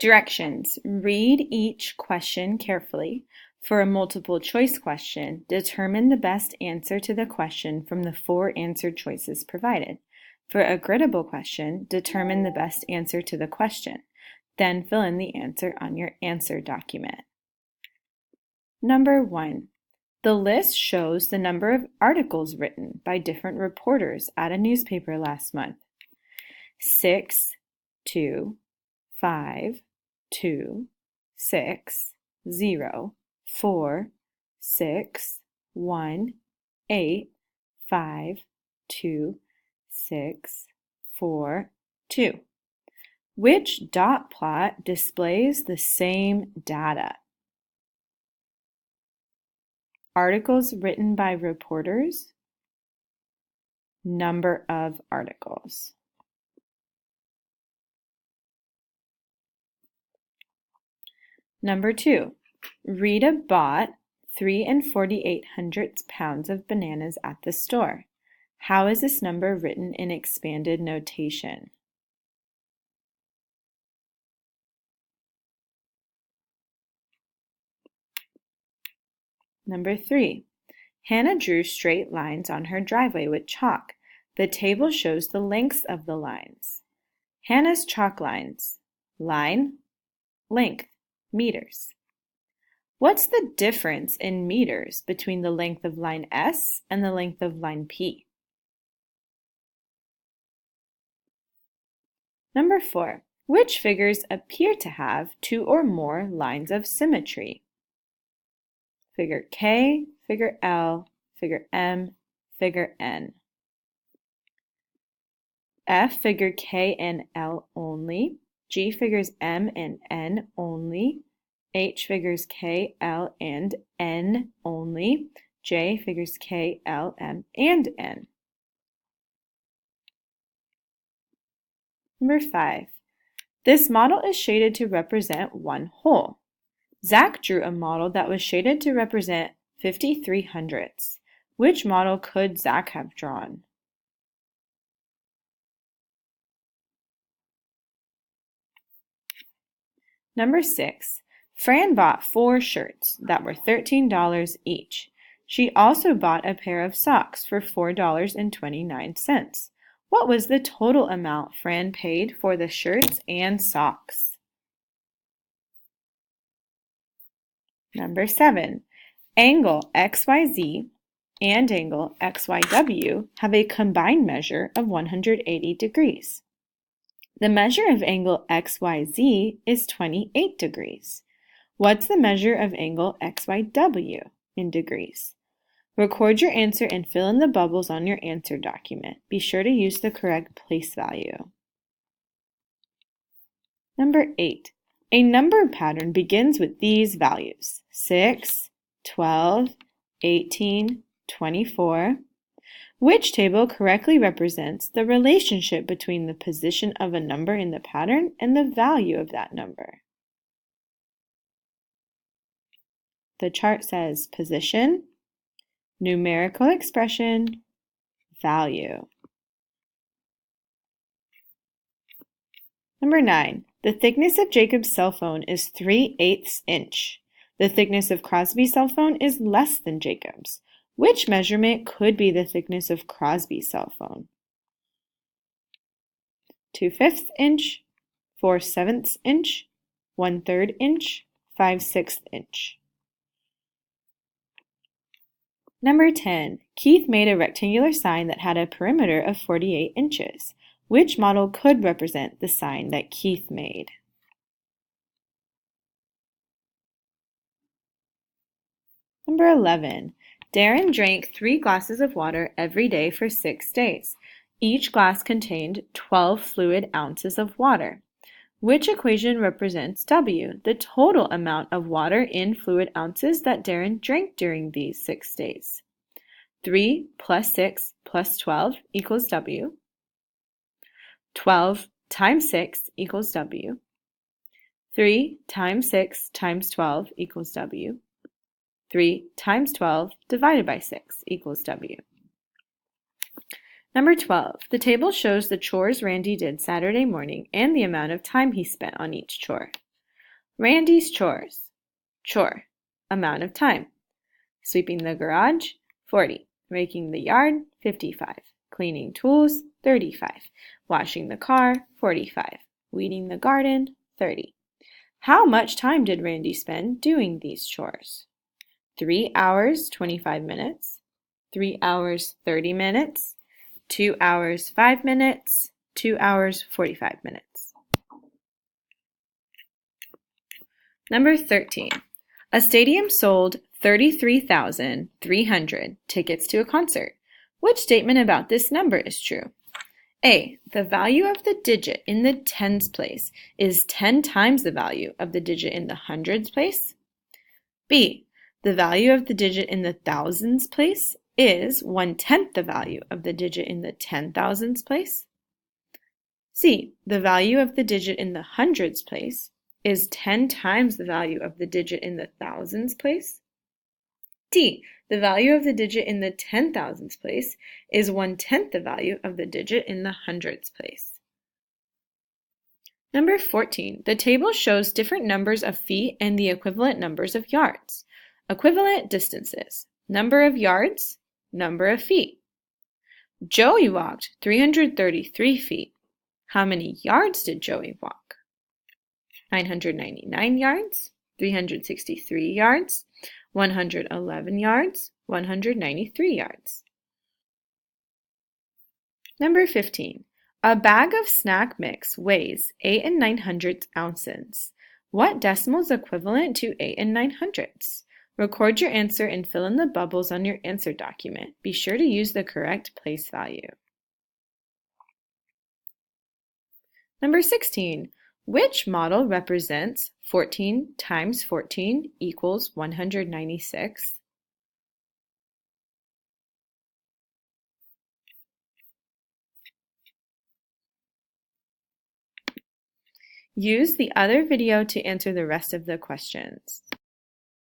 Directions. Read each question carefully. For a multiple choice question, determine the best answer to the question from the 4 answer choices provided. For a griddable question, determine the best answer to the question. Then fill in the answer on your answer document. Number 1. The list shows the number of articles written by different reporters at a newspaper last month. 6, 2, 5, 2, 6, 0, 4, 6, 1, 8, 5, 2, 6, 4, 2. Which dot plot displays the same data? Articles written by reporters, number of articles. Number 2, Rita bought 3 4/48 pounds of bananas at the store. How is this number written in expanded notation? Number 3, Hannah drew straight lines on her driveway with chalk. The table shows the lengths of the lines. Hannah's chalk lines. Line, length, meters. What's the difference in meters between the length of line S and the length of line P? Number 4, which figures appear to have 2 or more lines of symmetry? Figure K, figure L, figure M, figure N. F figured K and L only. G figures M and N only. H figures K, L, and N only. J figures K, L, M, and N. Number 5. This model is shaded to represent one whole. Zach drew a model that was shaded to represent 53 hundredths. Which model could Zach have drawn? Number 6. Fran bought 4 shirts that were $13 each. She also bought a pair of socks for $4.29. What was the total amount Fran paid for the shirts and socks? Number 7. Angle XYZ and angle XYW have a combined measure of 180 degrees. The measure of angle XYZ is 28 degrees. What's the measure of angle XYW in degrees? Record your answer and fill in the bubbles on your answer document. Be sure to use the correct place value. Number 8. A number pattern begins with these values: 6, 12, 18, 24. Which table correctly represents the relationship between the position of a number in the pattern and the value of that number? The chart says position, numerical expression, value. Number 9. The thickness of Jacob's cell phone is 3/8 inch. The thickness of Crosby's cell phone is less than Jacob's. Which measurement could be the thickness of Crosby's cell phone? 2/5 inch, 4/7 inch, 1/3 inch, 5/6 inch. Number 10. Keith made a rectangular sign that had a perimeter of 48 inches. Which model could represent the sign that Keith made? Number 11. Darren drank 3 glasses of water every day for 6 days. Each glass contained 12 fluid ounces of water. Which equation represents W, the total amount of water in fluid ounces that Darren drank during these 6 days? 3 plus 6 plus 12 equals W. 12 times 6 equals W. 3 times 6 times 12 equals W. 3 times 12 divided by 6 equals W. Number 12. The table shows the chores Randy did Saturday morning and the amount of time he spent on each chore. Randy's chores. Chore. Amount of time. Sweeping the garage, 40. Raking the yard, 55. Cleaning tools, 35. Washing the car, 45. Weeding the garden, 30. How much time did Randy spend doing these chores? 3 hours, 25 minutes. 3 hours, 30 minutes. 2 hours, 5 minutes. 2 hours, 45 minutes. Number 13. A stadium sold 33,300 tickets to a concert. Which statement about this number is true? A. The value of the digit in the tens place is 10 times the value of the digit in the hundreds place. B. The value of the digit in the thousands place is 1/10 the value of the digit in the 10,000s place. C. The value of the digit in the hundreds place is 10 times the value of the digit in the thousands place. D. The value of the digit in the 10,000s place is 1/10 the value of the digit in the hundreds place. Number 14. The table shows different numbers of feet and the equivalent numbers of yards. Equivalent distances. Number of yards, number of feet. Joey walked 333 feet. How many yards did Joey walk? 999 yards, 363 yards, 111 yards, 193 yards. Number 15. A bag of snack mix weighs 8 900 ounces. What decimal is equivalent to 8 900? Record your answer and fill in the bubbles on your answer document. Be sure to use the correct place value. Number 16. Which model represents 14 times 14 equals 196? Use the other video to answer the rest of the questions.